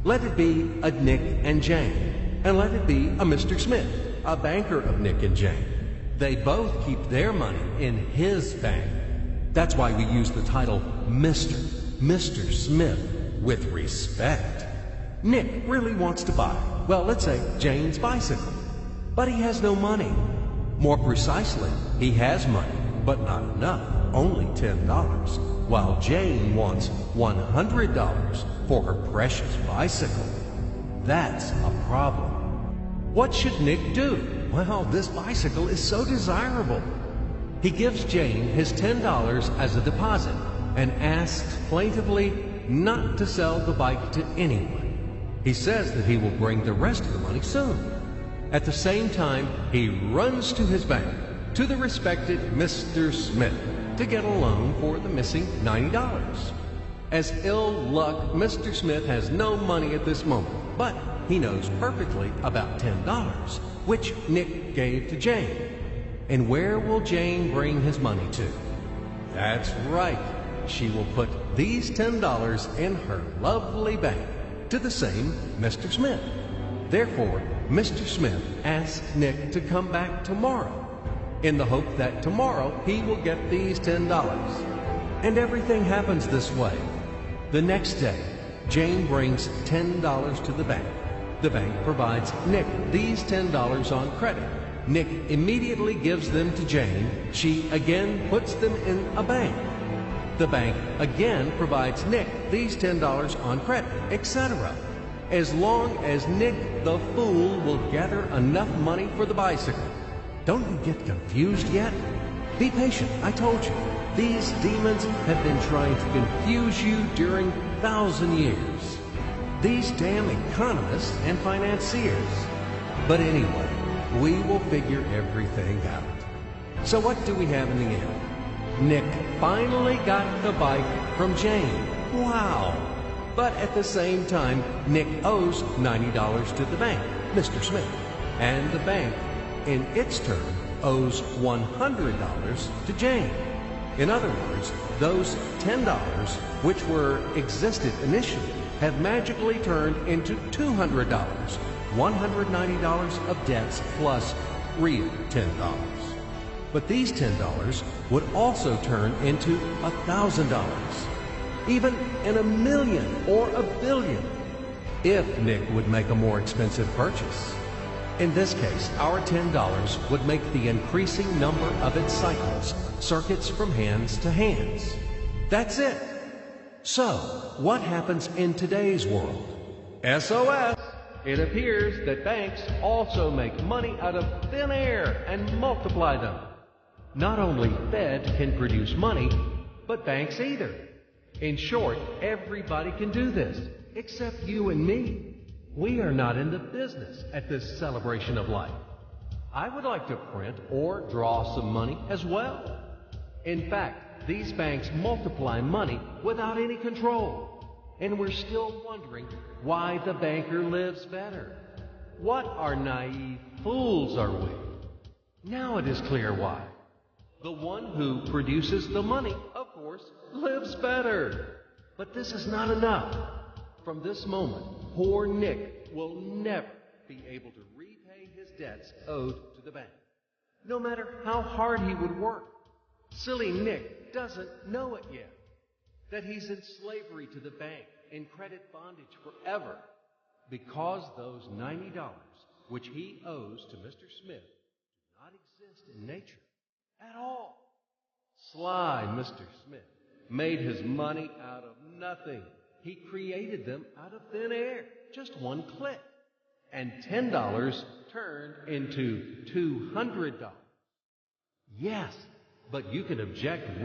Let it be a Nick and Jane, and let it be a Mr. Smith, a banker of Nick and Jane. They both keep their money in his bank. That's why we use the title Mr. Smith with respect. Nick really wants to buy, well, let's say Jane's bicycle, but he has no money. More precisely, he has money, but not enough, only $10, while Jane wants $100 for her precious bicycle. That's a problem. What should Nick do? Well, this bicycle is so desirable. He gives Jane his $10 as a deposit and asks plaintively not to sell the bike to anyone. He says that he will bring the rest of the money soon. At the same time, he runs to his bank, to the respected Mr. Smith, to get a loan for the missing $90. As ill luck, Mr. Smith has no money at this moment, but he knows perfectly about $10, which Nick gave to Jane. And where will Jane bring his money to? That's right. She will put these $10 in her lovely bank to the same Mr. Smith. Therefore, Mr. Smith asks Nick to come back tomorrow in the hope that tomorrow he will get these $10. And everything happens this way. The next day, Jane brings $10 to the bank. The bank provides Nick these $10 on credit. Nick immediately gives them to Jane. She again puts them in a bank. The bank again provides Nick these $10 on credit, etc. As long as Nick the fool will gather enough money for the bicycle. Don't you get confused yet? Be patient, I told you. These demons have been trying to confuse you during 1,000 years. These damn economists and financiers. But anyway, we will figure everything out. So what do we have in the end? Nick finally got the bike from Jane. Wow! But at the same time, Nick owes $90 to the bank, Mr. Smith. And the bank, in its turn, owes $100 to Jane. In other words, those $10, which were existed initially, have magically turned into $200, $190 of debts plus real $10. But these $10 would also turn into $1,000, even in a million or a billion, if Nick would make a more expensive purchase. In this case, our $10 would make the increasing number of its cycles, circuits from hands to hands. That's it. So, what happens in today's world? SOS! It appears that banks also make money out of thin air and multiply them. Not only Fed can produce money, but banks either. In short, everybody can do this, except you and me. We are not in the business at this celebration of life. I would like to print or draw some money as well. In fact, these banks multiply money without any control. And we're still wondering why the banker lives better. What are naive fools are we? Now it is clear why. The one who produces the money, of course, lives better. But this is not enough. From this moment, poor Nick will never be able to repay his debts owed to the bank, no matter how hard he would work. Silly Nick doesn't know it yet, that he's in slavery to the bank, in credit bondage forever, because those $90 which he owes to Mr. Smith do not exist in nature at all. Sly Mr. Smith made his money out of nothing. He created them out of thin air, just one click. And $10 turned into $200. Yes, but you can object